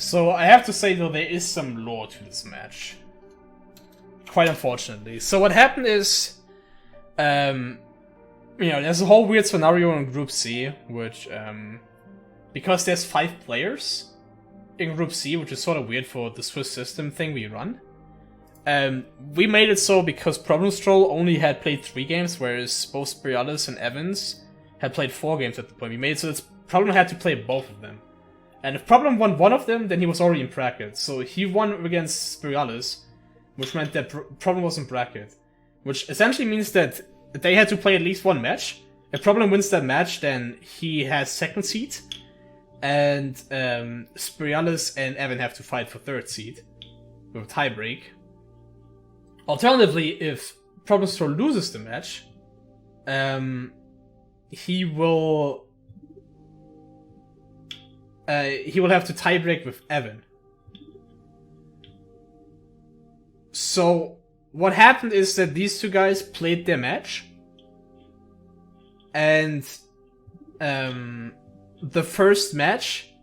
So I have to say though, there is some lore to this match. Quite unfortunately. So what happened is, there's a whole weird scenario in Group C, which, because there's 5 players in Group C, which is sort of weird for the Swiss system thing we run. We made it so because Problemstrol only had played 3 games, whereas both Spirialis and Evans had played 4 games at the point. We made it so that Problem had to play both of them. And if Problem won one of them, then he was already in bracket. So he won against Spirialis, which meant that Problem was in bracket. Which essentially means that they had to play at least one match. If Problem wins that match, then he has second seed. And Spirialis and Evan have to fight for third seed with a tiebreak. Alternatively, if Problemstrol loses the match, he will have to tiebreak with Evan. So what happened is that these 2 guys played their match, and the first match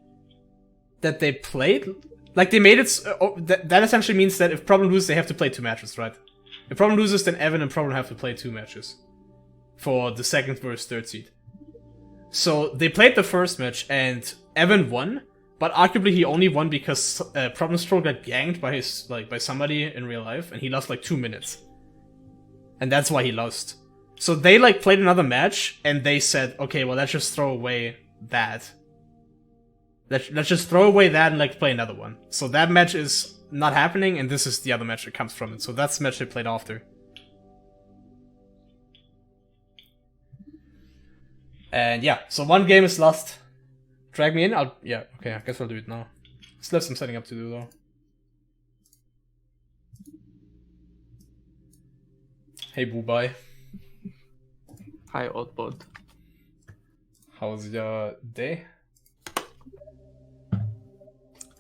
that they played, like, they made it. That essentially means that if Problem loses, they have to play 2 matches, right? If Problem loses, then Evan and Problem have to play 2 matches for the second versus third seed. So they played the first match, and Evan won, but arguably he only won because Problemstrol got ganked by somebody in real life, and he lost like 2 minutes, and that's why he lost. So they played another match, and they said, okay, well, let's just throw away that. Let's just throw away that and play another one. So that match is not happening, and this is the other match that comes from it. So that's the match they played after. And yeah, so 1 game is lost. Drag me in? Yeah, okay, I guess I'll do it now. Still have some setting up to do though. Hey Bout, bye. Hi Oddbod. How's your day?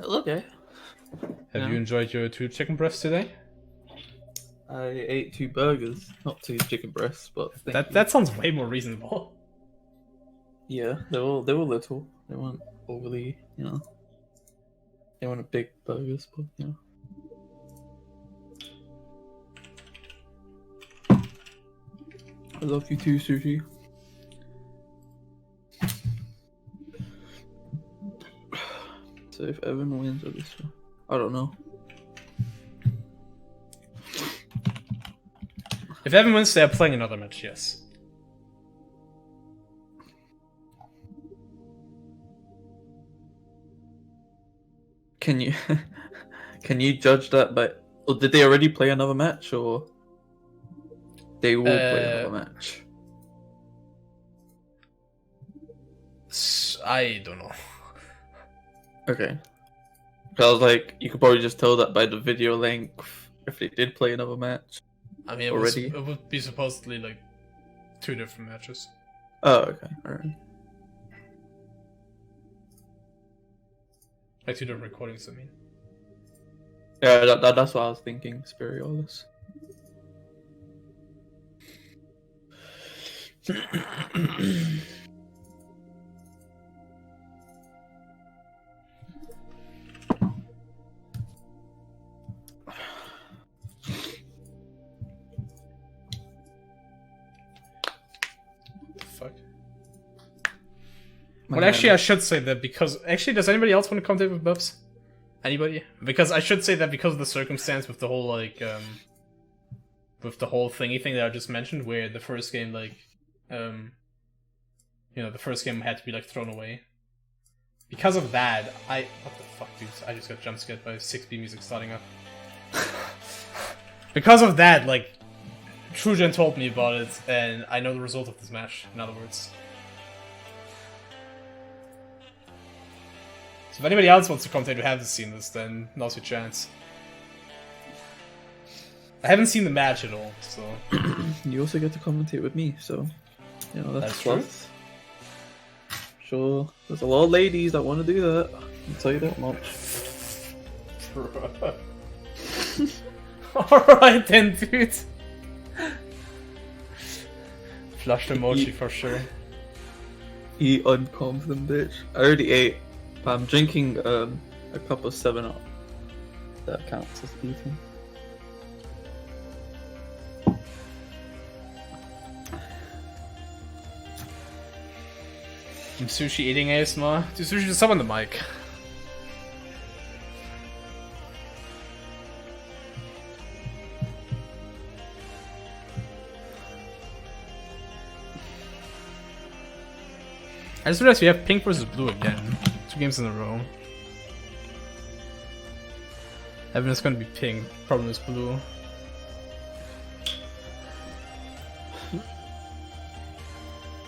Okay. Have you enjoyed your 2 chicken breasts today? I ate 2 burgers, not 2 chicken breasts, but that sounds way more reasonable. Yeah, they were little. They weren't overly, they weren't big burgers, but I love you too, Sushi. So if Evan wins, I don't know. If Evan wins, they are playing another match, yes. Can you judge that by, or did they already play another match, or they will play another match? I don't know. Okay. I was like, you could probably just tell that by the video length if they did play another match. I mean, it would be supposedly 2 different matches. Oh, okay, alright. 2 different recordings, I mean. Yeah, that's what I was thinking, Spirialis. Fuck. Well, actually, I should say that because... Actually, does anybody else want to commentate with Bubs? Anybody? Because I should say that because of the circumstance with the whole, with the whole thingy thing that I just mentioned, where the first game, the first game had to be, thrown away. Because of that, what the fuck, dude? I just got jump scared by 6B music starting up. Because of that, Trujan told me about it, and I know the result of this match, in other words. So if anybody else wants to commentate who hasn't seen this, then now's your chance. I haven't seen the match at all, so... You also get to commentate with me, so... that's true. Sure, there's a lot of ladies that want to do that. I'll tell you that much. Alright then, dude. Flushed emoji for sure. You unconfident bitch. I already ate. But I'm drinking a cup of 7-Up. That counts as eating. Some sushi eating ASMR. Do sushi to summon the mic. I just realized we have pink versus blue again. 2 games in a row. Evan is gonna be pink, problem is blue.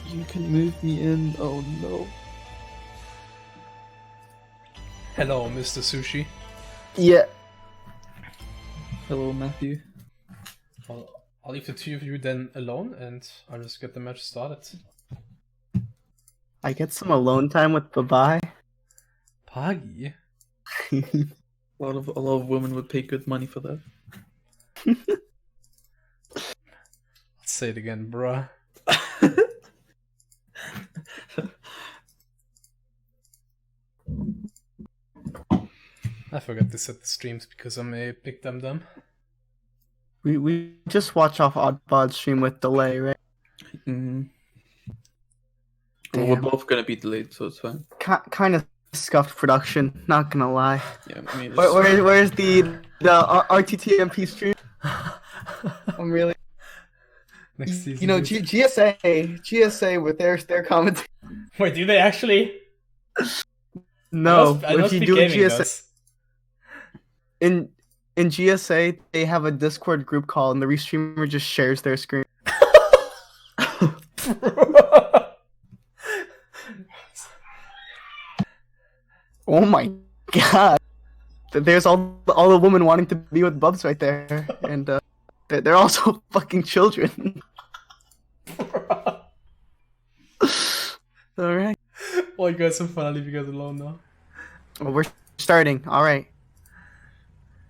You can move me in, oh no. Hello, Mr. Sushi. Yeah. Hello, Matthew. I'll leave the 2 of you then alone and I'll just get the match started. I get some alone time with Bye-Bye. Pagi? A lot of women would pay good money for that. I'll say it again, bruh. I forgot to set the streams because I'm a big dum-dum. We just watch off Oddbod's stream with delay, right? Mm-hmm. Well, we're both gonna be delayed, so it's fine. Kind of scuffed production, not gonna lie. Yeah, I mean, Where's the RTTMP stream? I'm really. Next season. You know, GSA with their commentary. Wait, do they actually? No, I must if you be do gaming GSA those. in GSA, they have a Discord group call, and the restreamer just shares their screen. Oh my god! There's all the women wanting to be with Bubs right there, and they're also fucking children. All right. Oh, you guys are fun. I'll leave you guys alone now. Well, we're starting. All right.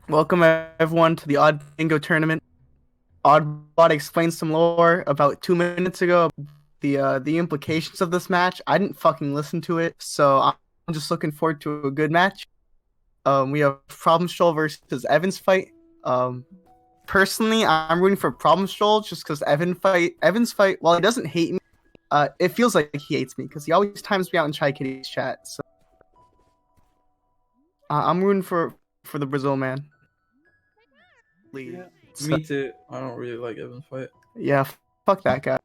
Welcome everyone to the Odd Bingo tournament. Oddbot explained some lore about 2 minutes ago. The implications of this match. I didn't fucking listen to it, so I'm just looking forward to a good match. We have Problemstrol versus Evansfight. Personally, I'm rooting for Problemstrol just because Evansfight, while he doesn't hate me, it feels like he hates me because he always times me out in Chai Kitty's chat. So I'm rooting for the Brazil man. Yeah, me too. I don't really like Evansfight. Yeah, fuck that guy.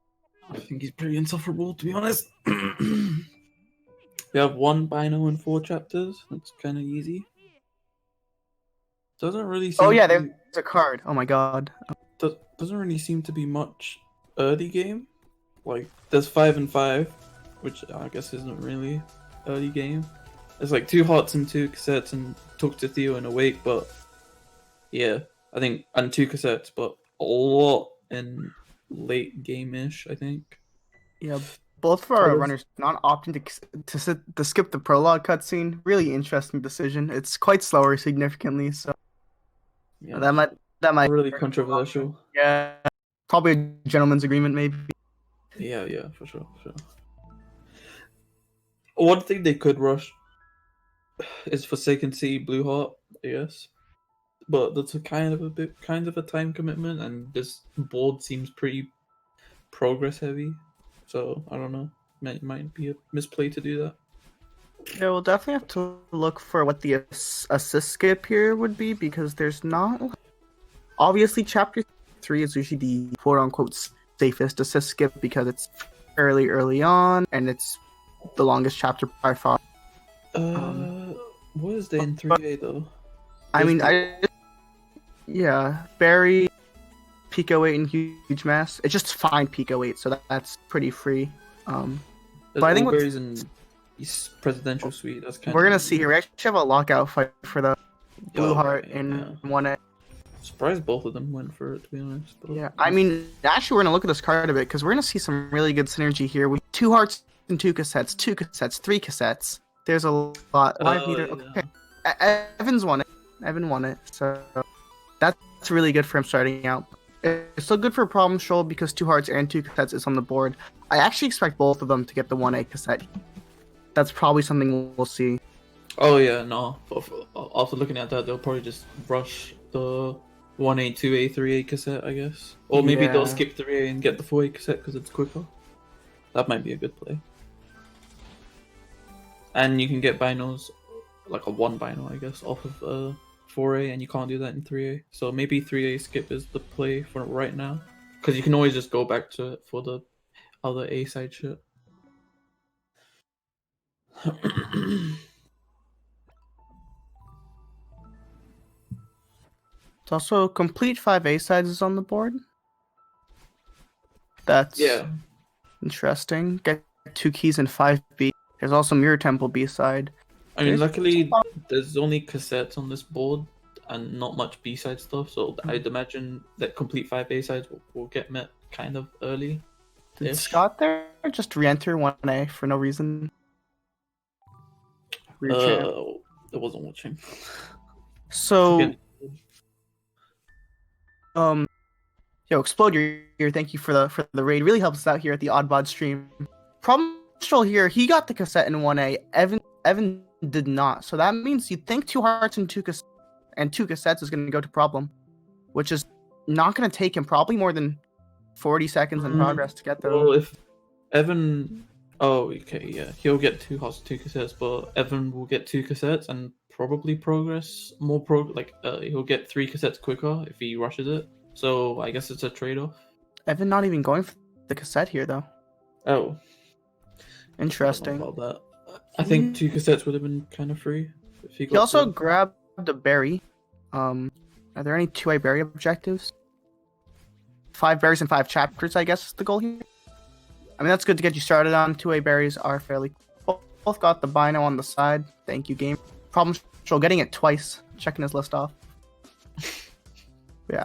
I think he's pretty insufferable, to be honest. We have 1 Bino and 4 chapters. That's kind of easy. Doesn't really seem. Oh yeah, there's a card. Oh my god. Doesn't really seem to be much early game. Like there's 5 and 5, which I guess isn't really early game. There's like 2 Hots and 2 Cassettes and Talk to Theo and Awake, but yeah, I think, and 2 Cassettes, but a lot in late game-ish, I think. Yeah, both of our runners not opting to skip the prologue cutscene. Really interesting decision. It's quite slower significantly, so Yeah, that might really controversial. Yeah, probably a gentleman's agreement, maybe. Yeah, for sure. One thing they could rush is Forsaken City Blue Heart, I guess. But that's kind of a time commitment, and this board seems pretty progress heavy. So I don't know. Might be a misplay to do that. Yeah, we'll definitely have to look for what the assist skip here would be, because there's not. Obviously, chapter 3 is usually the quote-unquote safest assist skip because it's fairly early on and it's the longest chapter by far. What is there in 3A though? I mean, Barry, Pico 8, and Huge Mass. It's just fine Pico 8, so that's pretty free. But I think Berries in East Presidential Suite. That's kind. We're gonna see here. We actually have a lockout fight for the Blue Heart in 1A. Surprised both of them went for it, to be honest. But... Yeah, I mean, actually, we're gonna look at this card a bit because we're gonna see some really good synergy here with 2 Hearts and 2 Cassettes, 2 Cassettes, 3 Cassettes. There's a lot. Okay, Evan won it, so that's really good for him starting out. It's still good for Problemstrol because 2 Hearts and 2 Cassettes is on the board. I actually expect both of them to get the 1A cassette. That's probably something we'll see. Oh yeah, no. After looking at that, they'll probably just rush the 1A, 2A, 3A cassette, I guess. Or maybe they'll Yeah. skip 3A and get the 4A cassette because it's quicker. That might be a good play. And you can get binos, like a 1 bino, I guess, off of 4A, and you can't do that in 3A. So maybe 3A skip is the play for right now. Because you can always just go back to it for the other A side shit. It's also complete 5A sides is on the board. That's Yeah. interesting. Get 2 keys in 5B. There's also Mirror Temple B side. I mean, There's- luckily, there's only cassettes on this board and not much B-side stuff, so I'd imagine that complete 5 A-sides will get met kind of early. Did Scott there just re-enter 1A for no reason? Weird champ. I wasn't watching. So, Explode your thank you for the raid. Really helps us out here at the Oddbod stream. Problemstrol here, he got the cassette in 1A. Evan did not. So that means you'd think 2 hearts and 2 cassettes is going to go to Problem, which is not going to take him probably more than 40 seconds in progress to get those. Well, if Evan... Oh, okay, yeah. He'll get 2 hearts and 2 cassettes, but Evan will get 2 cassettes and probably progress more he'll get 3 cassettes quicker if he rushes it. So I guess it's a trade-off. Evan not even going for the cassette here, though. Oh. Interesting. I don't know about that. I think 2 cassettes would have been kind of free. If he also through. grabbed a berry. Are there any 2A berry objectives? 5 berries and 5 chapters, I guess, is the goal here. I mean, that's good to get you started on. 2A berries are fairly... Both got the bino on the side. Thank you, game. Problemstrol getting it twice. Checking his list off. Yeah,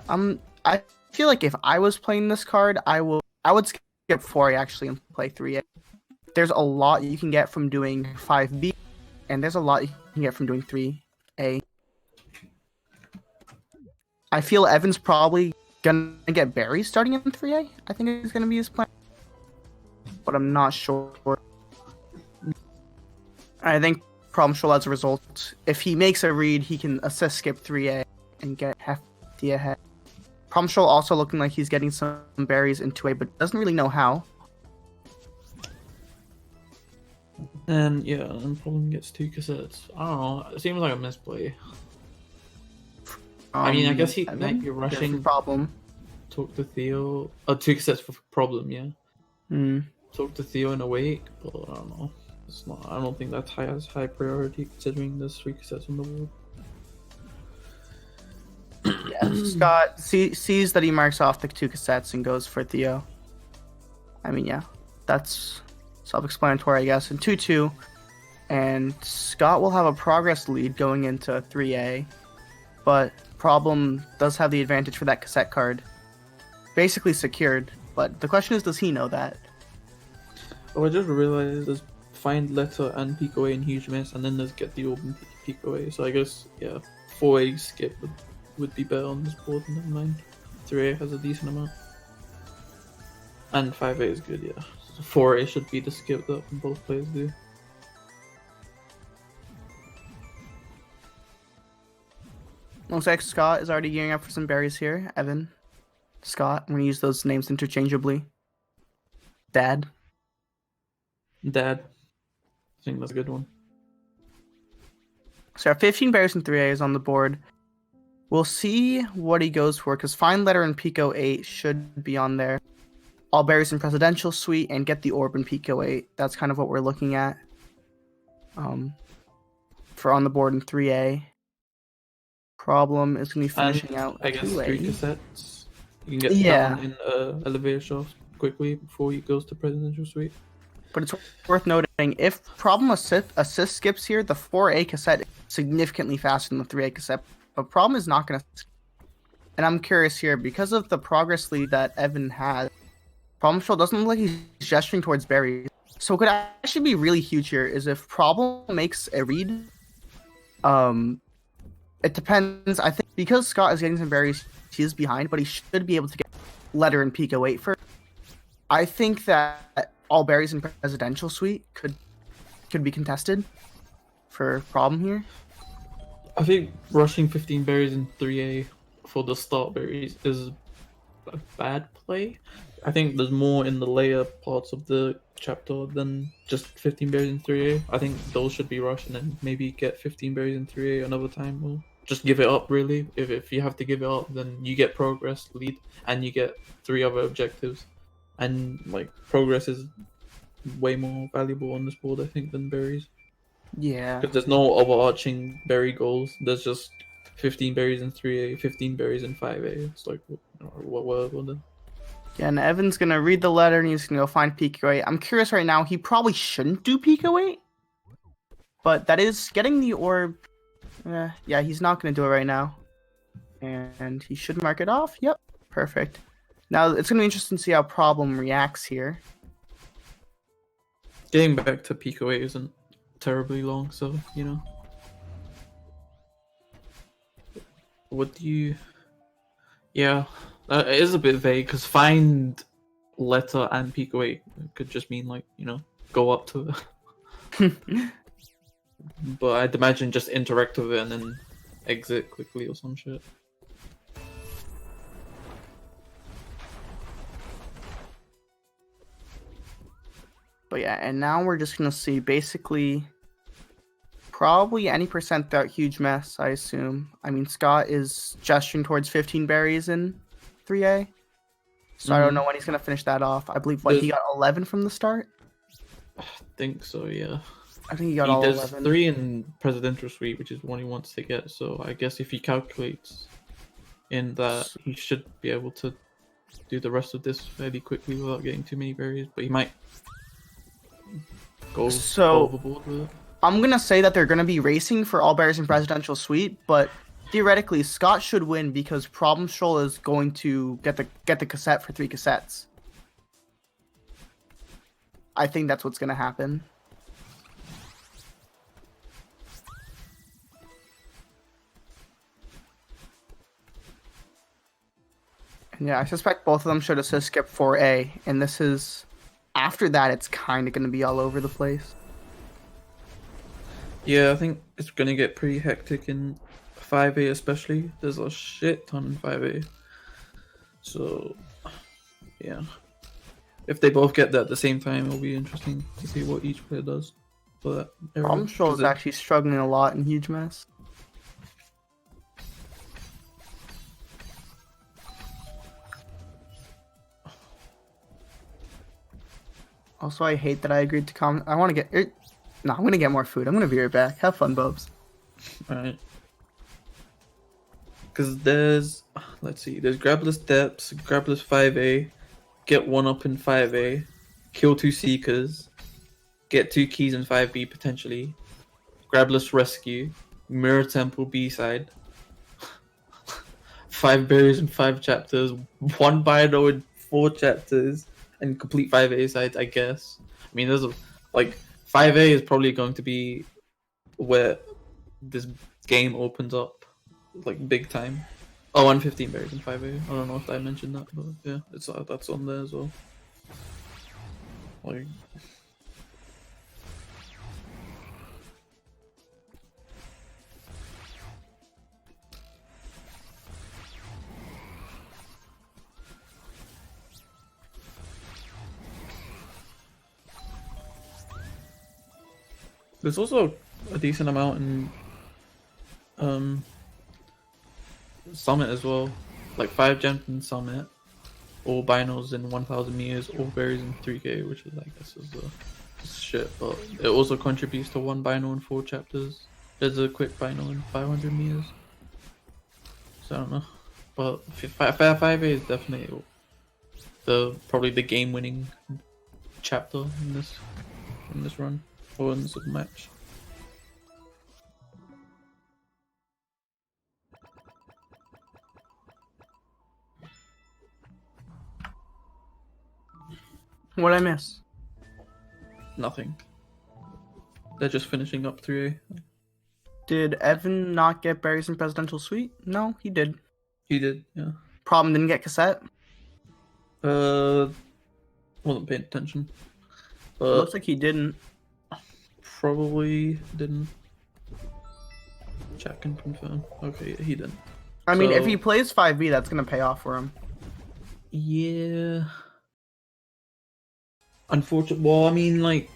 I feel like if I was playing this card, I would skip 4A actually and play 3A. There's a lot you can get from doing 5B, and there's a lot you can get from doing 3A. I feel Evan's probably gonna get berries starting in 3A. I think it's gonna be his plan, but I'm not sure. I think Problemstrol as a result, if he makes a read, he can assist skip 3A and get hefty ahead. Problemstrol also looking like he's getting some berries in 2A, but doesn't really know how. And yeah, and Problem gets 2 cassettes. I don't know. It seems like a misplay. I mean, I guess he might be rushing. Problem. Talk to Theo. 2 cassettes for Problem, yeah. Talk to Theo and awake, but I don't know. It's not. I don't think that's high priority considering there's 3 cassettes on the board. Yeah, Scott sees that he marks off the 2 cassettes and goes for Theo. I mean, yeah, that's self-explanatory, I guess. In 2-2, and Scott will have a progress lead going into 3A, but Problem does have the advantage for that cassette card. Basically secured, but the question is, does he know that? Oh, I just realized there's Find Letter and Peek Away in Huge Miss, and then there's Get the Orb and Peek Away. So I guess, yeah, 4A skip would be better on this board, never mind. 3A has a decent amount. And 5A is good, yeah. So 4A should be the skip that both players do. Looks like Scott is already gearing up for some berries here. Evan, Scott, I'm going to use those names interchangeably. Dad. I think that's a good one. So our 15 berries and 3A is on the board. We'll see what he goes for, because Find Letter and Pico 8 should be on there. All berries in Presidential Suite and Get the Orb in Pico 8. That's kind of what we're looking at. For on the board in 3A. Problem is going to be finishing out I guess 2A. 3 cassettes. You can get down in elevator shaft quickly before he goes to Presidential Suite. But it's worth noting, if Problem assist skips here, the 4A cassette is significantly faster than the 3A cassette. But Problem is not going to... And I'm curious here, because of the progress lead that Evan has, Problemstrol doesn't look like he's gesturing towards berries. So what could actually be really huge here is if Problem makes a read. It depends. I think because Scott is getting some berries, he is behind, but he should be able to get Letter and Pico 8 first. I think that all berries in Presidential Suite could be contested. for problem here? I think rushing 15 berries in 3A for the start berries is a bad play. I think there's more in the layer parts of the chapter than just 15 berries in 3A. I think those should be rushed and then maybe get 15 berries in 3A another time, or just give it up really. If you have to give it up, then you get progress, lead, and you get 3 other objectives. And like progress is way more valuable on this board, I think, than berries. Yeah. Because there's no overarching berry goals. There's just 15 berries in 3A, 15 berries in 5A. It's like, what then? Yeah, and Evan's gonna read the letter and he's gonna go find Pico 8. I'm curious right now, he probably shouldn't do Pico 8. But that is getting the orb. Yeah, he's not gonna do it right now. And he should mark it off. Yep, perfect. Now it's gonna be interesting to see how Problem reacts here. Getting back to Pico 8 isn't terribly long, so, you know. What do you... Yeah, it is a bit vague, because find letter and Pico 8 could just mean, like, you know, go up to it. But I'd imagine just interact with it and then exit quickly or some shit. But yeah, and now we're just gonna see basically probably any percent that huge mess, I assume. I mean, Scott is gesturing towards 15 berries in 3A. So I don't know when he's gonna finish that off. I believe he got 11 from the start. I think so, yeah. I think he got all does 11. 3 in Presidential Suite, which is one he wants to get. So I guess if he calculates in that, he should be able to do the rest of this fairly quickly without getting too many berries. But he might go overboard with it. I'm gonna say that they're gonna be racing for all berries in Presidential Suite, but theoretically Scott should win because Problemstrol is going to get the cassette for 3 cassettes. I think that's what's gonna happen. And yeah, I suspect both of them should assist skip 4A, and this is after that it's kind of gonna be all over the place. Yeah, I think it's gonna get pretty hectic in 5A especially. There's a shit ton in 5A. So, yeah. If they both get that at the same time, it'll be interesting to see what each player does. But Problemstrol is actually struggling a lot in Huge Mess. Also, I hate that I agreed to comment. I want to get... No, I'm going to get more food. I'm going to be right back. Have fun, Bubs. Alright. Because there's... Let's see. There's Grabless Depths, Grabless 5A, get 1 up in 5A, kill 2 Seekers, get 2 keys in 5B potentially, Grabless Rescue, Mirror Temple B-side, 5 berries in 5 chapters, 1 Bino in 4 chapters, and complete 5A sides, I guess. I mean, there's a... Like... 5A is probably going to be where this game opens up, like, big time. Oh, and 15 berries in 5A. I don't know if I mentioned that, but yeah, it's that's on there as well. Like... There's also a decent amount in Summit as well. Like 5 gems in Summit, all binos in 1000 meters, all berries in 3k, which is, I guess, is shit, but it also contributes to 1 bino in 4 chapters. There's a quick bino in 500 meters. So I don't know. But 5A is definitely probably the game winning chapter in this run. Or in this match. What'd I miss? Nothing. They're just finishing up 3A. Did Evan not get berries in Presidential Suite? No, he did. He did, yeah. Problem didn't get cassette? Wasn't paying attention. But Looks like he didn't. probably didn't. Chat can confirm. Okay, he didn't. I mean, if So- he plays 5B, that's gonna pay off for him. Yeah. Unfortunately, well, I mean, like,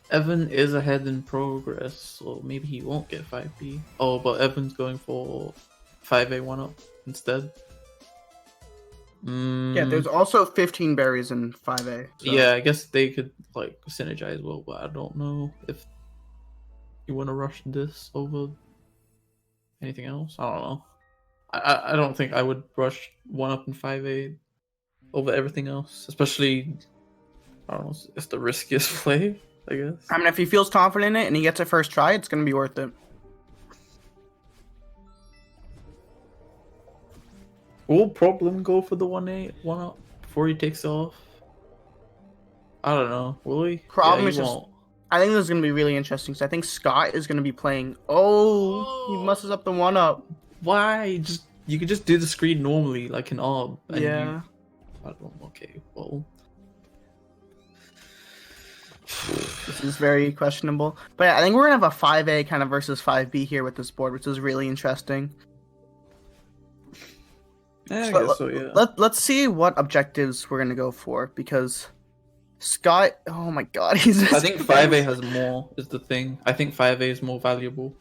Evan is ahead in progress, so maybe he won't get 5B. Oh, but Evan's going for 5A 1-up instead. Yeah, there's also 15 berries in 5A. So. Yeah, I guess they could, like, synergize well, but I don't know if you want to rush this over anything else. I don't know. I don't think I would rush 1-up in 5A over everything else, especially, I don't know, it's the riskiest play, I guess. I mean, if he feels confident in it and he gets it first try, it's gonna be worth it. Will Problem go for the 1A 1-up before he takes off? I don't know. Will he? Problem Yeah, is he just- won't. I think this is gonna be really interesting. So I think Scott is gonna be playing. Oh, he messes up the 1-up. Why? You could just do the screen normally, like an ARB. and Yeah. I don't. Okay. Well. This is very questionable. But yeah, I think we're gonna have a 5A kind of versus 5B here with this board, which is really interesting. Yeah, I So, guess so. Yeah. Let's see what objectives we're gonna go for because Scott. Oh my God, he's. I think 5A has more. Is the thing. I think 5A is more valuable.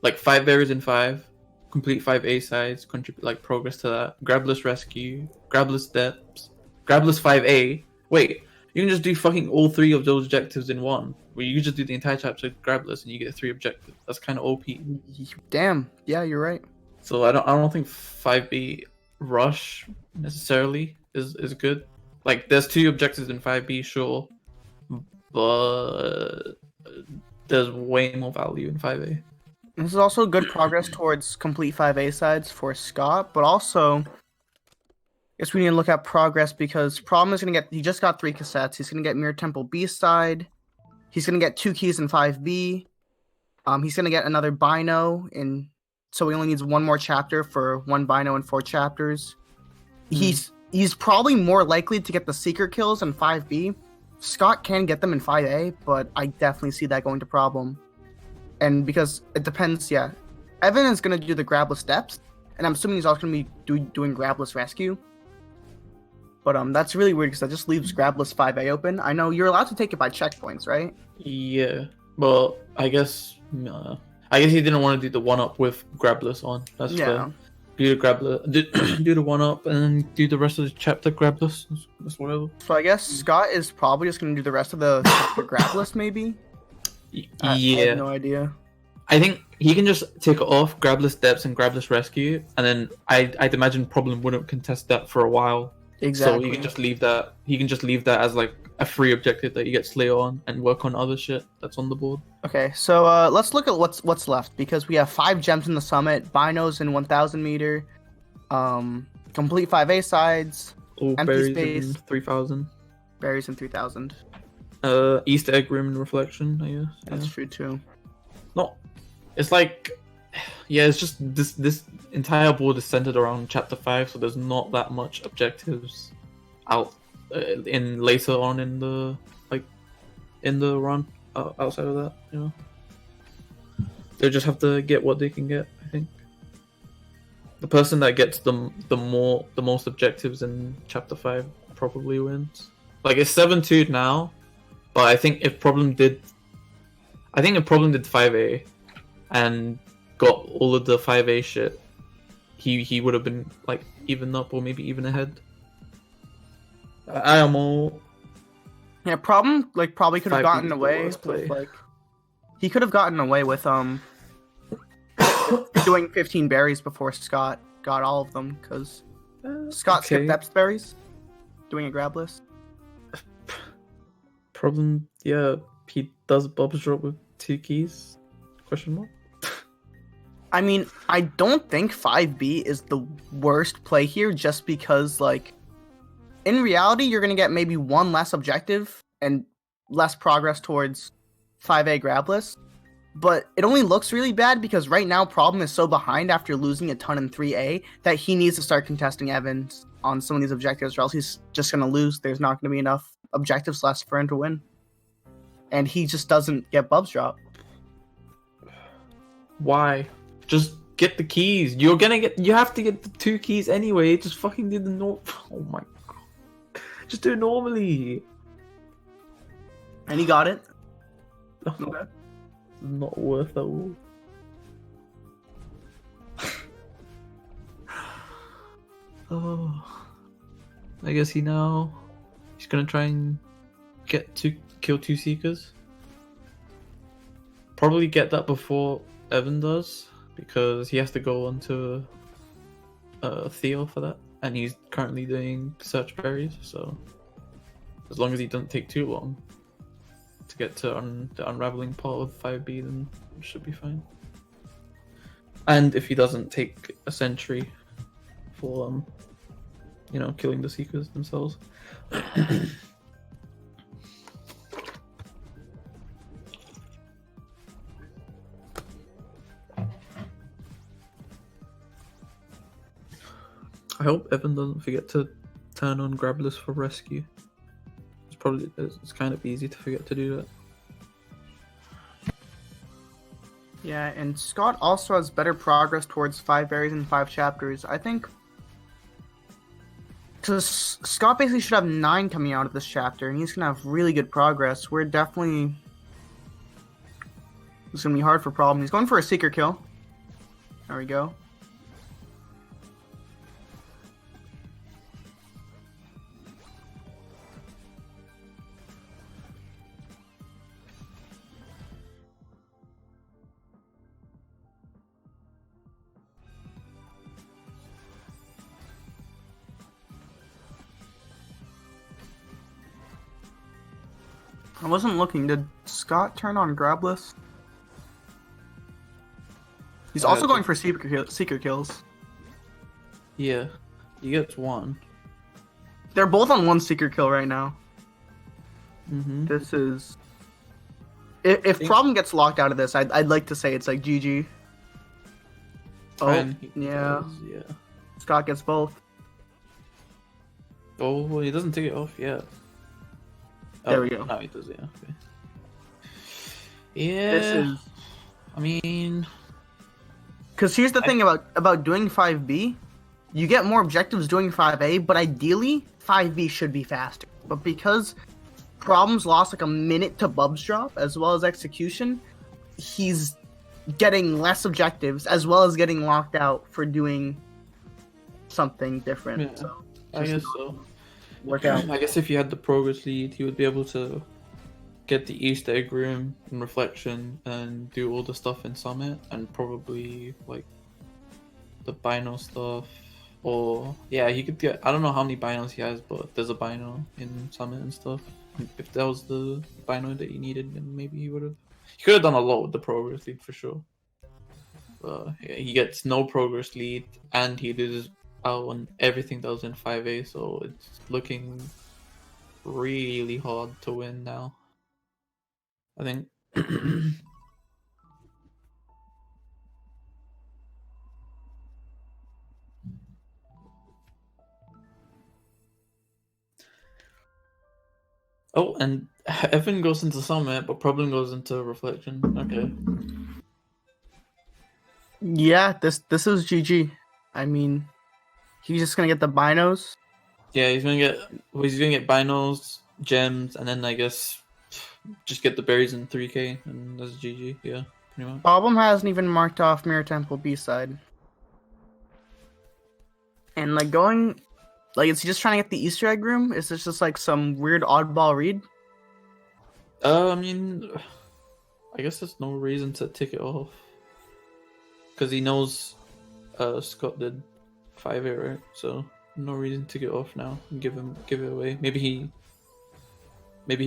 Like 5 berries in 5, complete 5A sides, contribute like progress to that. Grabless rescue, grabless depths, grabless 5A. Wait, you can just do fucking all 3 of those objectives in one. Where you just do the entire chapter grabless and you get 3 objectives. That's kind of OP. Damn. Yeah, you're right. So I don't think 5B rush necessarily is good. Like there's 2 objectives in 5B, sure, but there's way more value in 5A. This is also good progress towards complete 5A sides for Scott, but also, I guess we need to look at progress because Problem is gonna he just got 3 cassettes. He's gonna get Mirror Temple B side. He's gonna get 2 keys in 5B. He's gonna get another Bino so he only needs 1 more chapter for 1 Bino and 4 chapters. He's probably more likely to get the secret kills in 5B. Scott can get them in 5A, but I definitely see that going to Problem. And because it depends, yeah. Evan is going to do the grabless depths, and I'm assuming he's also going to be doing grabless rescue. But that's really weird because that just leaves grabless 5A open. I know you're allowed to take it by checkpoints, right? Yeah, well, I guess he didn't want to do the 1-up with grabless on. That's fair. Do the grabless, do the 1-up, and then do the rest of the chapter grabless. That's whatever. So I guess Scott is probably just going to do the rest of the chapter grabless, maybe. I have no idea. I think he can just take it off, grabless depths and grabless rescue, and then I'd imagine Problem wouldn't contest that for a while. Exactly. So he can just leave that. He can just leave that as like a free objective that you get Slayer on and work on other shit that's on the board. Okay, so let's look at what's left because we have 5 gems in the summit, binos in 1,000 meter, complete 5A sides, All empty berries space, in 3,000. berries in 3,000. Easter egg rim and reflection. I guess. That's true too. No, it's like, yeah, it's just this entire board is centered around chapter 5, so there's not that much objectives out in later on in the run outside of that. You know, they just have to get what they can get. I think the person that gets the most objectives in chapter 5 probably wins. Like it's 7-2 now, but I think if Problem did 5A and got all of the 5A shit, he would have been like even up or maybe even ahead. I am all. Yeah, Problem probably could have 5B gotten is the away worst play. with he could have gotten away with doing 15 berries before Scott got all of them because Scott skipped depth berries doing a grab list. Problem, yeah, he does Bob's drop with 2 keys? Question mark. I mean, I don't think 5B is the worst play here just because, like, in reality, you're going to get maybe 1 less objective and less progress towards 5A grab list. But it only looks really bad because right now Problem is so behind after losing a ton in 3A that he needs to start contesting Evans on some of these objectives or else he's just going to lose. There's not going to be enough objectives left for him to win. And he just doesn't get Bub's drop. Why? Just get the keys. You have to get the 2 keys anyway. Just fucking do the Oh my god. Just do it normally. And he got it. Okay. Not worth it all. Oh. I guess he's gonna try and kill 2 Seekers. Probably get that before Evan does, because he has to go onto Theo for that, and he's currently doing search berries, so as long as he doesn't take too long to get to the unraveling part of 5B, then it should be fine. And if he doesn't take a sentry for killing the Seekers themselves. I hope Evan doesn't forget to turn on Grabless for rescue. It's kind of easy to forget to do that. Yeah, and Scott also has better progress towards 5 berries and 5 chapters. I think because Scott basically should have 9 coming out of this chapter, and he's gonna have really good progress. It's gonna be hard for Problem. He's going for a Seeker kill. There we go. I wasn't looking. Did Scott turn on Grabless? He's also going for Seeker kills. Yeah, he gets 1. They're both on 1 Seeker kill right now. Mm-hmm. This is... If Problem gets locked out of this, I'd like to say it's like GG. Oh, yeah. Yeah. Scott gets both. Oh, well, he doesn't take it off yet. There we go. No, he does, yeah. Okay. Yeah. This is... I mean... Because here's the thing about doing 5B. You get more objectives doing 5A, but ideally, 5B should be faster. But because Problem's lost like a minute to Bub's drop, as well as execution, he's getting less objectives, as well as getting locked out for doing something different. Yeah, so, I guess so. Work out. I guess if he had the progress lead, he would be able to get the Easter egg room in Reflection and do all the stuff in Summit, and probably like the Bino stuff. Or yeah, he could get, I don't know how many binos he has, but there's a bino in Summit and stuff. If that was the bino that he needed, then maybe he could have done a lot with the progress lead for sure. Yeah, he gets no progress lead, and he loses out on everything that was in 5A, so it's looking really hard to win now, I think. Oh, and Evan goes into Summit, but Problem goes into Reflection. Okay. Yeah, this is GG. I mean, he's just gonna get the binos. Yeah, he's gonna get binos, gems, and then I guess just get the berries in 3K, and that's GG. Yeah, pretty much. Problem hasn't even marked off Mirror Temple B-side. And like going, like is he just trying to get the Easter egg room? Is this just like some weird oddball read? I mean, I guess there's no reason to tick it off, because he knows Scott did 5A, right? So no reason to get off now and give it away. Maybe he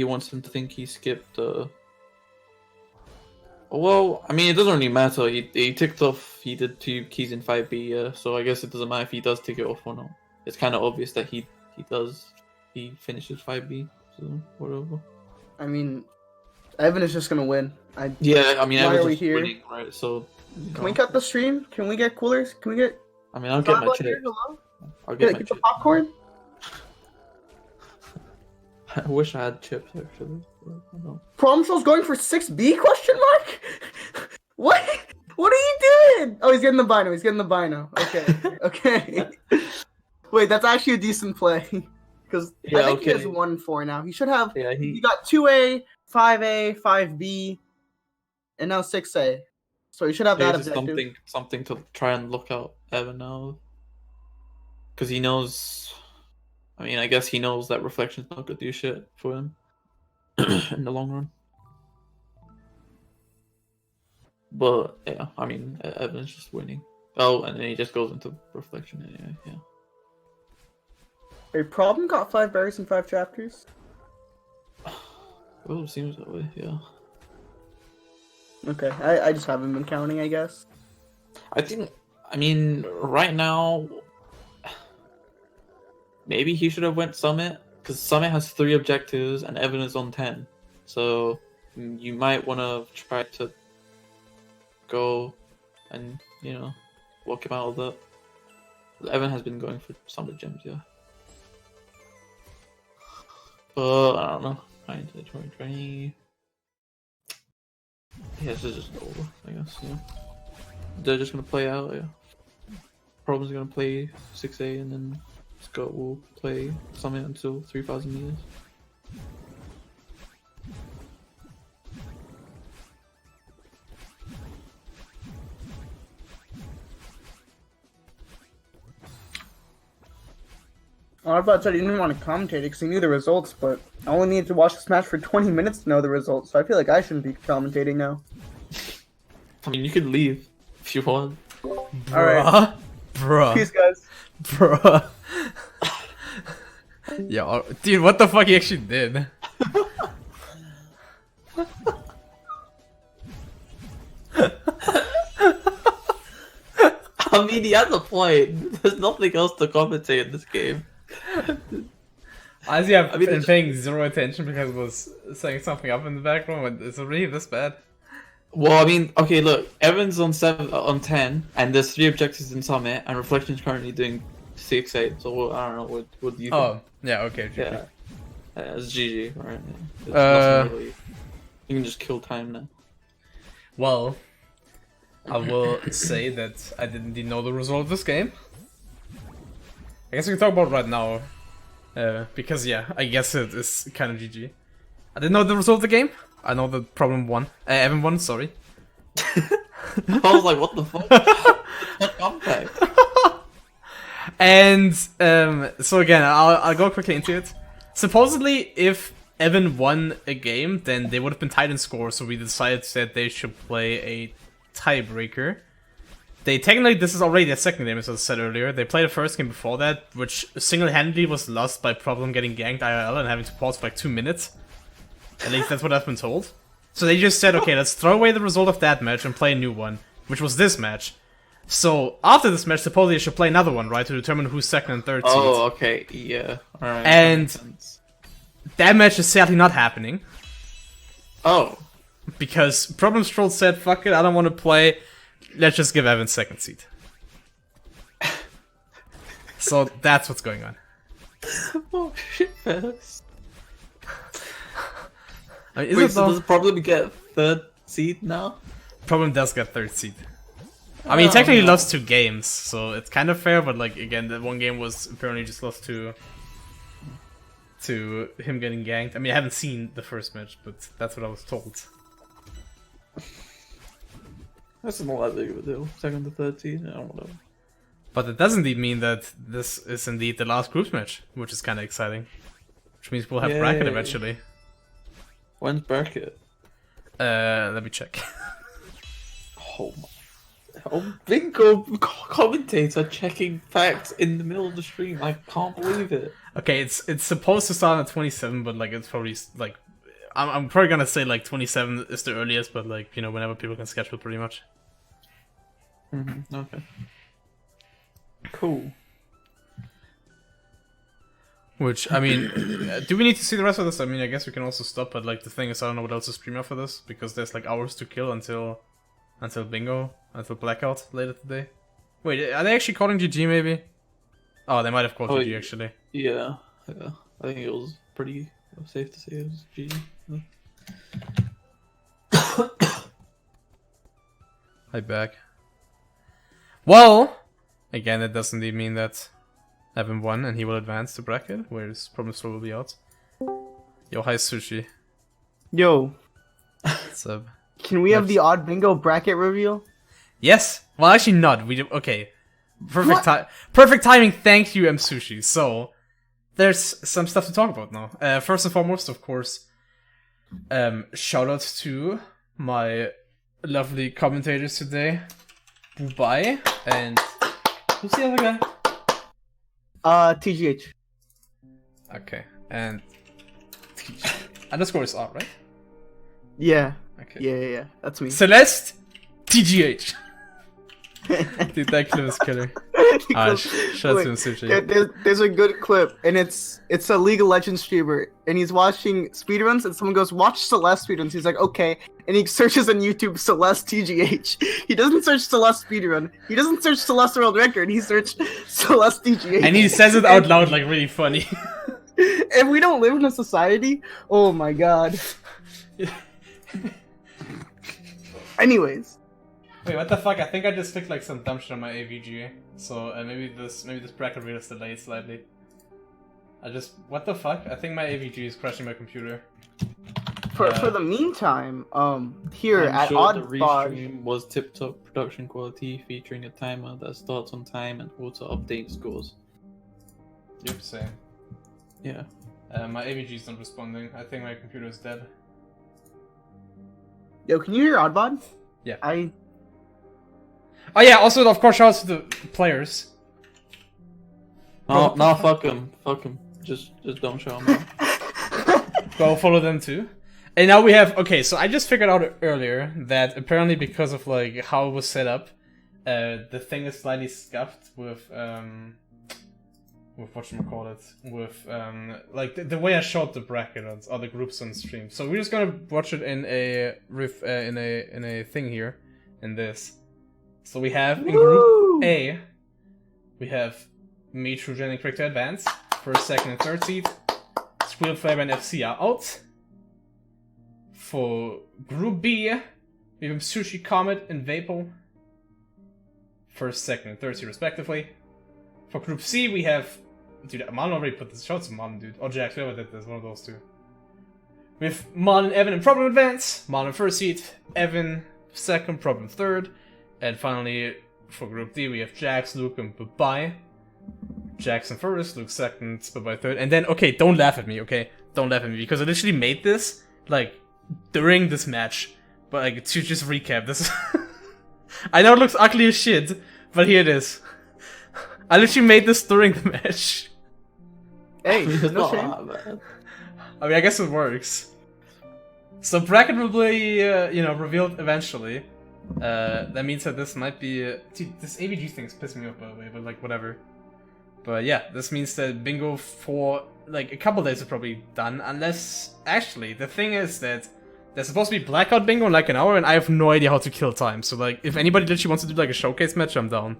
wants him to think he skipped. Well, I mean, it doesn't really matter. He ticked off. He did 2 keys in 5B. Yeah, so I guess it doesn't matter if he does tick it off or not. It's kind of obvious that he does. He finishes 5B. So whatever. I mean, Evan is just gonna win. Yeah, I mean, why Evan's are we just here? winning, right? So Can we cut the stream? Can we get coolers? Can we get? I mean, I'll get my chip. I'll get my the chip. popcorn. I wish I had chips actually. No. Problemstrol's going for 6B? Question mark. What? What are you did. Oh, he's getting the bino. He's getting the bino. Okay. Okay. Wait, that's actually a decent play. Because I think he has 1-4 now. He should have. Yeah, he got 2A, 5A, 5B, and now 6A. So he should have that objective. Something to try and look out Evan now. Because he knows. I mean, I guess he knows that reflection's not gonna do shit for him in the long run. But yeah, I mean, Evan's just winning. Oh, and then he just goes into reflection anyway. Yeah. A problem got 5 berries in 5 chapters. Well, it seems that way. Yeah. Okay, I just haven't been counting, I guess. I mean, right now, maybe he should have went Summit, because Summit has 3 objectives and Evan is on 10. So you might want to try to go and, walk him out of that. Evan has been going for Summit gems, yeah. But I don't know. 2020. Yeah, this is just over, I guess, yeah. They're just gonna play out, yeah. Problem's gonna play 6A and then Scott will play Summit until 3,000 meters. Oddbot said he didn't want to commentate it because he knew the results, but I only needed to watch this match for 20 minutes to know the results, so I feel like I shouldn't be commentating now. I mean, you could leave if you want. Alright. Bruh. Peace, guys. Bruh. Yo, dude, what the fuck he actually did? I mean, he has a point. There's nothing else to commentate in this game. Honestly, I've been paying zero attention because I was saying something up in the background, but it's really this bad. Well, I mean, okay, look, Evan's on 10, and there's 3 objectives in Summit, and Reflection's currently doing 6-8, so I don't know, what do you think? Oh, yeah, okay, GG. Yeah, it's GG, right? It's nothing really. You can just kill time now. Well, I will say that I didn't even know the result of this game. I guess we can talk about it right now. Because yeah, I guess it is kind of GG. I didn't know the result of the game. I know the problem won. Evan won, sorry. I was like, what the fuck? Contact. And so again, I'll go quickly into it. Supposedly, if Evan won a game, then they would have been tied in score, so we decided that they should play a tiebreaker. They technically, this is already their second game, as I said earlier. They played the first game before that, which single-handedly was lost by Problem getting ganked IRL and having to pause for like 2 minutes. At least that's what I've been told. So they just said, okay, let's throw away the result of that match and play a new one, which was this match. So after this match, supposedly they should play another one, right, to determine who's second and third seed. Oh, okay, yeah. Alright. And that match is sadly not happening. Oh. Because Problemstrol said, fuck it, I don't want to play. Let's just give Evan second seed. So that's what's going on. Oh shit, fast. I mean, wait, so does Problem get third seed now? Problem does get third seed. I mean, he technically lost 2 games, so it's kind of fair, but like, again, that one game was apparently just lost to him getting ganked. I mean, I haven't seen the first match, but that's what I was told. That's not that big of a deal. Second to third seed, I don't know. But it does indeed mean that this is indeed the last groups match, which is kind of exciting. Which means we'll have bracket eventually. When's bracket? Let me check. Oh my. Oh, bingo commentator checking facts in the middle of the stream. I can't believe it. Okay, it's supposed to start at 27, but like it's probably like I'm probably gonna say like 27 is the earliest, but like, you know, whenever people can schedule pretty much. Okay. Cool. Which, I mean, do we need to see the rest of this? I mean, I guess we can also stop, but like the thing is, I don't know what else to stream after this, because there's like hours to kill until bingo, until blackout later today. Wait, are they actually calling GG maybe? Oh, they might have called GG actually. Yeah. I think it was pretty safe to say it was GG. Hi, back. Well, again, that doesn't even mean that Evan won and he will advance to bracket, whereas Problemstrol will be out. Yo, hi Sushi. Yo, What's up? can we have the odd bingo bracket reveal? Yes. Well, actually not. We do. Okay. Perfect timing. Thank you, Sushi. So, there's some stuff to talk about now. First and foremost, of course, shout out to my lovely commentators today, Bout and who's the other guy? TGH. Okay, and underscore is out, right? Yeah. Okay. Yeah. That's me. Celeste, TGH. Dude, that clip is killer. Shout out to Sushi. There's a good clip, and it's a League of Legends streamer, and he's watching speedruns, and someone goes, "Watch Celeste speedruns." He's like, "Okay," and he searches on YouTube Celeste TGH. He doesn't search Celeste speedrun. He doesn't search Celeste world record. He searched Celeste TGH. And he says it out loud, like really funny. And we don't live in a society. Oh my god. Anyways. Wait, what the fuck? I think I just clicked like some dumb shit on my AVG. So maybe this bracket reel is delayed slightly. What the fuck? I think my AVG is crashing my computer. For the meantime, here I'm at sure the Oddbod, restream was tip-top production quality, featuring a timer that starts on time and auto-update scores. You're saying. Yeah. My AVG is not responding. I think my computer is dead. yo, can you hear Oddbod? Yeah. I Oh yeah, also of course shout out to the players. No, fuck him. Fuck him. Just don't show him. Go follow them too. And now we have, okay, so I just figured out earlier that apparently because of like how it was set up, the thing is slightly scuffed with whatchamacallit, with like the way I showed the bracket on the groups on stream. So we're just gonna watch it in a in a thing here, in this. So we have in Group A, we have me, Trujan, and Quick to advance. First, second, and third seed. Squeal, Flavor, and FC are out. For Group B, we have Sushi, Comet, and Vapo. First, second, and third seed, respectively. For Group C, we have... Dude, Marlon already put this. Shout out to Marlon, dude. Or Jax, whoever did this, one of those two. We have Marlon, Evan, and Problem advance. Marlon first seed, Evan second, Problem third. And finally, for Group D, we have Jax, Luke, and Bye-Bye. Jackson first, Luke second, Bye-Bye third. And then, okay, don't laugh at me, okay? Don't laugh at me, because I literally made this, like, during this match. But, like, to just recap, this is... I know it looks ugly as shit, but here it is. I literally made this during the match. hey, It's no not shame. that bad. I mean, I guess it works. So bracket will be, revealed eventually. That means that this might be... dude, this AVG thing's pissing me off, by the way, but, like, whatever. But yeah, this means that bingo for, like, a couple days is probably done, unless... Actually, the thing is that there's supposed to be blackout bingo in, like, an hour, and I have no idea how to kill time. So, like, if anybody literally wants to do, like, a showcase match, I'm down.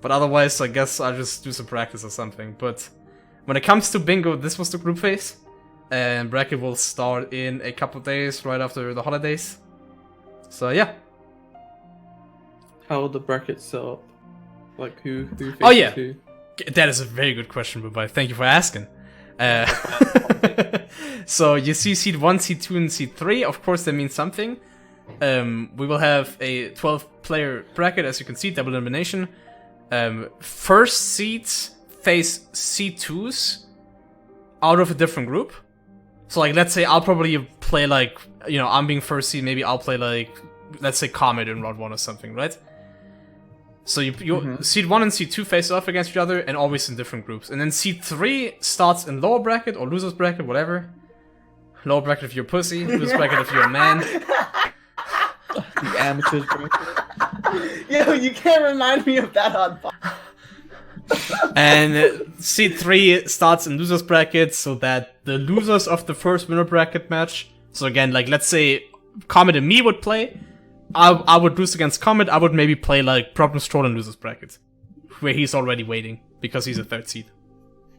But otherwise, I guess I'll just do some practice or something. But when it comes to bingo, this was the group phase. And bracket will start in a couple days, right after the holidays. So, yeah. How are the brackets set up? Like, who faces Oh, yeah. who? That is a very good question, Bye-Bye. Thank you for asking. So you see seed 1, seed 2, and seed 3. Of course, that means something. We will have a 12-player bracket, as you can see, double elimination. First seeds face seed 2s out of a different group. So, like, let's say I'll probably play, like, I'm being first seed. Maybe I'll play, like, let's say Comet in round 1 or something, right? So you seed 1 and seed 2 face off against each other and always in different groups. And then seed 3 starts in lower bracket or loser's bracket, whatever. Lower bracket if you're a pussy, loser's bracket if you're a man. The amateurs bracket. Yo, you can't remind me of that Oddbod. And seed 3 starts in loser's bracket so that the losers of the first winner bracket match. So again, like, let's say Comet and me would play. I would lose against Comet. I would maybe play like Problemstrol in losers bracket, where he's already waiting because he's a third seed.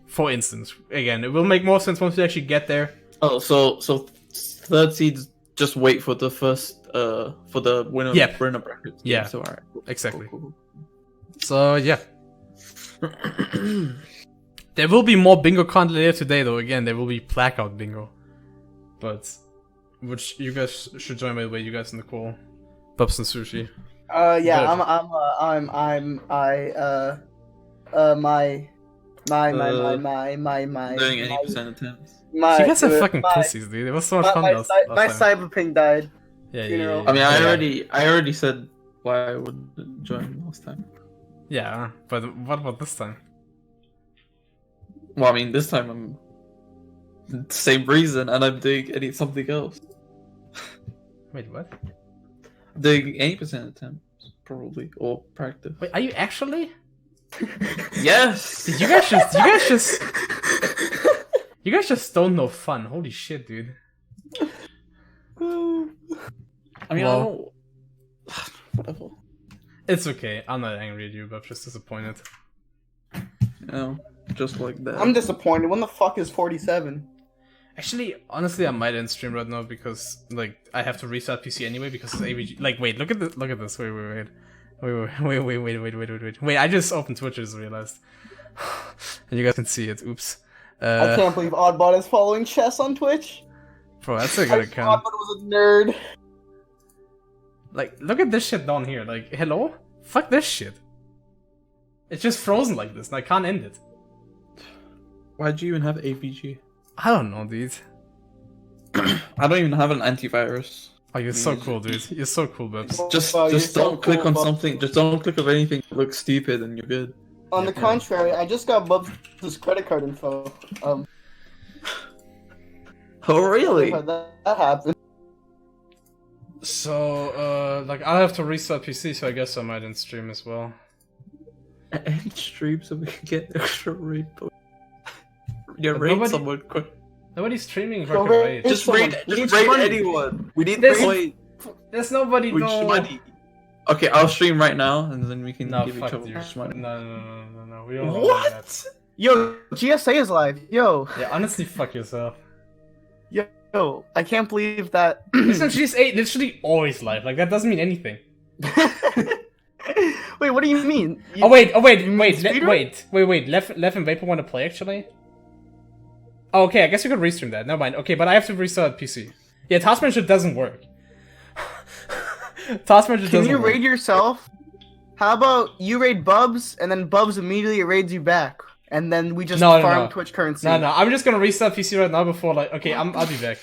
For instance, again, it will make more sense once we actually get there. Oh, so third seeds just wait for the first for the winner Yep. winner bracket. Yeah. So alright. Exactly. Cool. So yeah. There will be more bingo content later today, though. Again, there will be blackout bingo, but which you guys should join, by the way. You guys in the call, Bubs and Sushi. Yeah, Good. my Doing any percent attempts. You guys are fucking pussies, dude. It was so much fun last my time. cyberping died. Yeah. I mean, I already said why I would join last time. Yeah, but what about this time? Well, I mean, this time I'm same reason, and I'm doing something else. Wait, what? Doing any percent attempts, probably, or practice. Wait, are you actually? Yes. Dude, you guys just don't know fun. Holy shit, dude. I mean, Well, whatever. it's okay. I'm not angry at you, but I'm just disappointed. Just like that. I'm disappointed. When the fuck is 47? Actually, honestly, I might end stream right now because like I have to restart PC anyway because it's AVG. Like, wait, look at this. Wait. Wait, I just opened Twitch, I just realized. And you guys can see it. Oops. I can't believe Oddbot is following chess on Twitch. Bro, that's a good account. Oddbot was a nerd. Like, look at this shit down here. Like, hello? Fuck this shit. It's just frozen like this, and I can't end it. Why'd you even have AVG? I don't know, dude. I don't even have an antivirus. Oh, you're so cool, dude. You're so cool, Bubs. Just You're so don't click cool, on Bubs. something. Just don't click on anything that looks stupid, and you're good. On the contrary, I just got Bubs' credit card info. Oh really? That happened. So, like, I'll have to restart PC, so I guess I might end stream as well. End stream so we can get extra raid. Yeah, But raid nobody- someone quick. Nobody's streaming Go fucking raid- raid. Just Just need raid money. anyone. We need There's- money. There's nobody, We no. need money. Okay, I'll stream right now, and then we can No, give each fuck other you. some money. No. We don't want that. What? Yo, GSA is live. Yo, Yeah, honestly, fuck yourself. I can't believe that. Listen, GS8 literally always live. Like, that doesn't mean anything. Wait, what do you mean? Wait. Speedrun? Left and Vapor want to play, actually? Oh, okay, I guess you could restream that. Never mind. Okay, but I have to restart PC. Yeah, Task Manager doesn't work. Task Manager Can doesn't you work. raid yourself? How about you raid Bubs, and then Bubs immediately raids you back, and then we just No, farm no. Twitch currency? No, I'm just gonna restart PC right now before, like, okay, I'll be back.